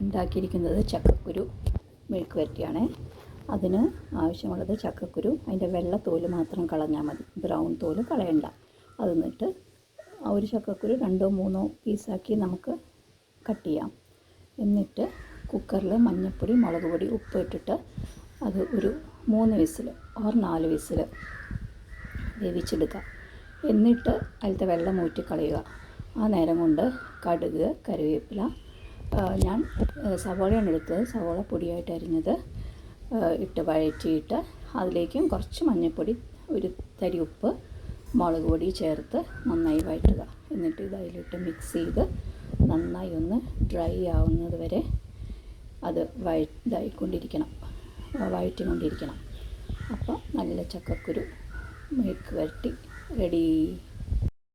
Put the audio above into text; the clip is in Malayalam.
ഉണ്ടാക്കിയിരിക്കുന്നത് ചക്കക്കുരു മെഴുക്ക് വരട്ടിയാണ്. അതിന് ആവശ്യമുള്ളത് ചക്കക്കുരു, അതിൻ്റെ വെള്ള തോല് മാത്രം കളഞ്ഞാൽ മതി, ബ്രൗൺ തോല് കളയണ്ട. അത് എന്നിട്ട് ഒരു ചക്കക്കുരു 2-3 പീസാക്കി നമുക്ക് കട്ട് ചെയ്യാം. എന്നിട്ട് കുക്കറിൽ മഞ്ഞൾപ്പൊടി, മുളക് പൊടി, ഉപ്പ് ഇട്ടിട്ട് അത് ഒരു 3 വിസിൽ ഓർ 4 വിസിൽ വേവിച്ചെടുക്കുക. എന്നിട്ട് അതിലത്തെ വെള്ളം ഊറ്റി കളയുക. ആ നേരം കൊണ്ട് കടുക്, കറിവേപ്പില, ഞാൻ സവോളയാണ് എടുത്തത്, സവോള പൊടിയായിട്ട് അരിഞ്ഞത് ഇട്ട് വഴറ്റിയിട്ട് അതിലേക്കും കുറച്ച് മഞ്ഞൾപ്പൊടി, ഒരു തരി ഉപ്പ്, മുളക് പൊടി ചേർത്ത് നന്നായി വഴറ്റുക. എന്നിട്ട് ഇത് അതിലിട്ട് മിക്സ് ചെയ്ത് നന്നായി ഒന്ന് ഡ്രൈ ആവുന്നത് വരെ അത് വഴറ്റിക്കൊണ്ടിരിക്കണം. അപ്പോൾ നല്ല ചക്കക്കുരു മെഴുക്ക് വരട്ടി റെഡി.